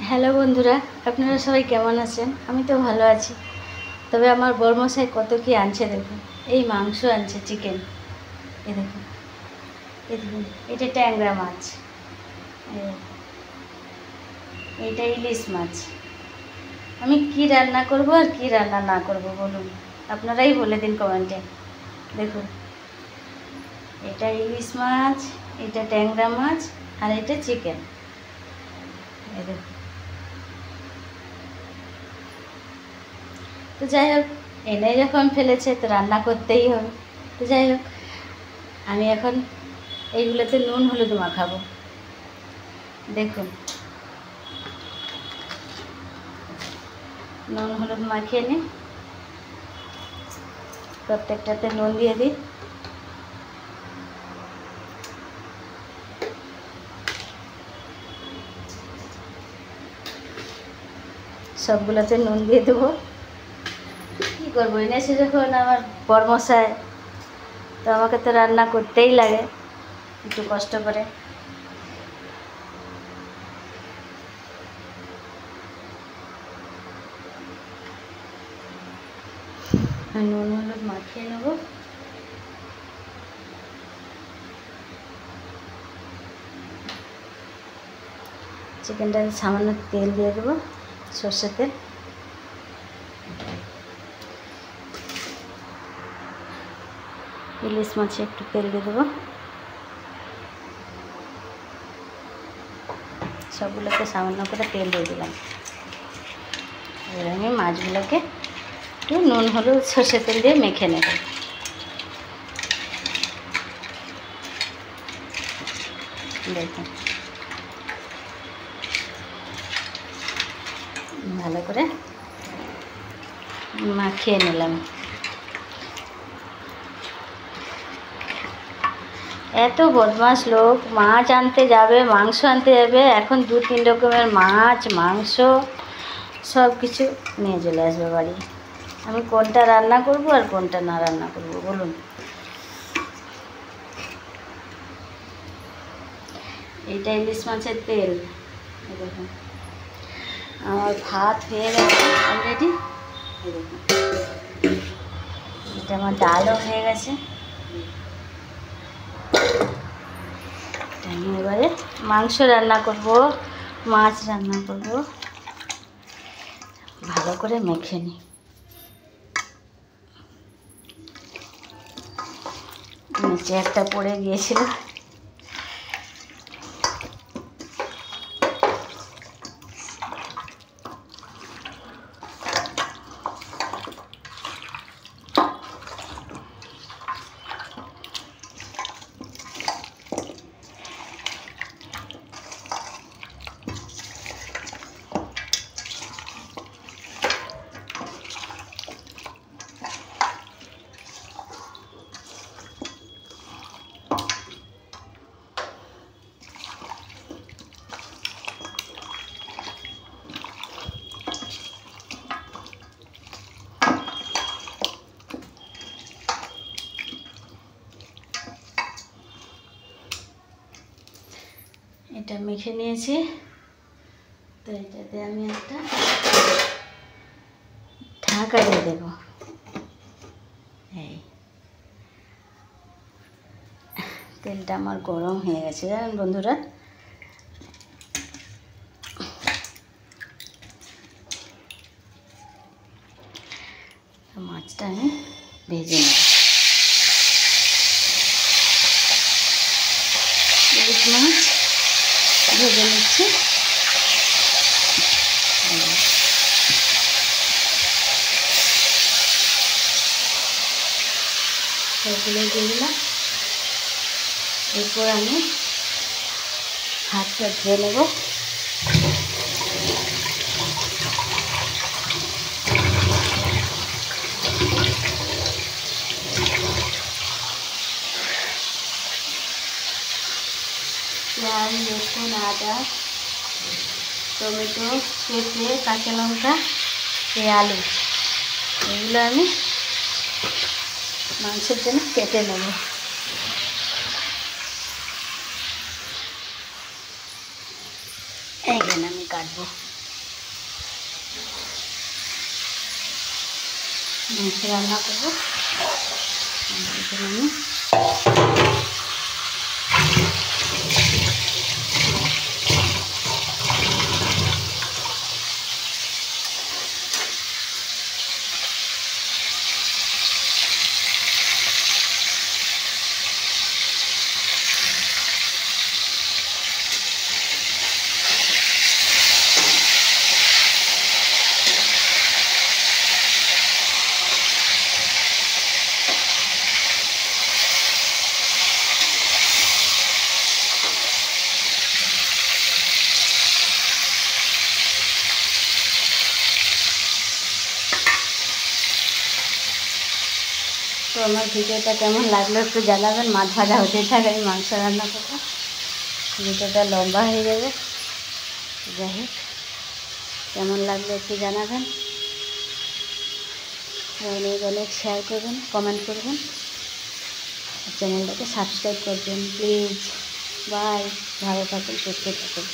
Hello বন্ধুরা, আপনারা সবাই কেমন আছেন? আমি তো ভালো আছি। তবে আমার বড়মশাই কত কি আনছে দেখুন। এই মাংস আনছে, চিকেন। এই দেখুন, এই দেখুন, এটা ট্যাংরা মাছ, এইটা ইলিশ মাছ। আমি কি রান্না করব আর কি রান্না না করব বলুন, আপনারাই বলে দিন কমেন্টে। দেখুন, এটা ইলিশ মাছ, এটা ট্যাংরা মাছ, আর এটা চিকেন। এই দেখুন। তো যাই হোক, এনে যখন ফেলেছে তো রান্না করতেই হবে। তো যাই হোক, আমি এখন এইগুলোতে নুন হলুদ মাখাবো। দেখুন, নুন হলুদ মাখিয়ে নিই, প্রত্যেকটাতে নুন দিয়ে দিই। সবগুলোতে নুন দিয়ে দেবো। কী করবো, এনেছে যখন আমার বড়মশাই, তো আমাকে তো রান্না করতেই লাগে একটু কষ্ট করে। নুন হলুদ মাখিয়ে নেব। চিকেনটাতে সামান্য তেল দিয়ে দেবো, সর্ষের তেল। ইলিশ মাছে একটু তেল দিয়ে দেবো। সবগুলোতে সামান্য করে তেল দিয়ে দিলাম। এবার আমি মাছগুলোকে একটু নুন হলুদ সর্ষের তেল দিয়ে মেখে নেব। দেখুন, ভালো করে মাখিয়ে নিলাম। এত বদমাশ লোক, মাছ আনতে যাবে, মাংস আনতে যাবে, এখন 2-3 রকমের মাছ মাংস সব কিছু নিয়ে চলে আসবে বাড়ি। আমি কোনটা রান্না করব আর কোনটা না রান্না করব বলুন। এইটা ইলিশ মাছের তেল। দেখুন, আমার ভাত হয়ে গেছে অলরেডি। দেখুন, এটা আমার ডালও হয়ে গেছে। আমি এবারে মাংস রান্না করব, মাছ রান্না করব। ভালো করে মেখে নিই। নিচে একটা পড়ে গিয়েছিল। এটা মেখে নিয়েছি, তো এটাতে আমি একটা ঢাকা দিয়ে দেব। এই তেলটা আমার গরম হয়ে গেছে জানেন বন্ধুরা। মাছটা আমি ভেজে নেব। ইলিশ মাছ ভেজে নিচ্ছি। সবগুলো দিয়ে দিলাম। এরপর আমি হাতটা ধুয়ে নেব। পেঁয়াজ, রসুন, আদা, টমেটো, পেঁপে, কাঁচা লঙ্কা, এই আলু, এগুলো আমি মাংসের জন্য কেটে নেব। এইখানে আমি কাটবো। মাংস রান্না করবো। আমি তো আমার ভিডিওটা কেমন লাগলো একটু জানাবেন। মাছ ভাজা হতে থাকে, আমি মাংস রান্না করবো। ভিডিওটা লম্বা হয়ে যাবে। যাই হোক, কেমন লাগলো একটু জানাবেন। অনেক অনেক শেয়ার করবেন, কমেন্ট করবেন, চ্যানেলটাকে সাবস্ক্রাইব করবেন প্লিজ। বাই, ভালো থাকুন, সুস্থ থাকুন।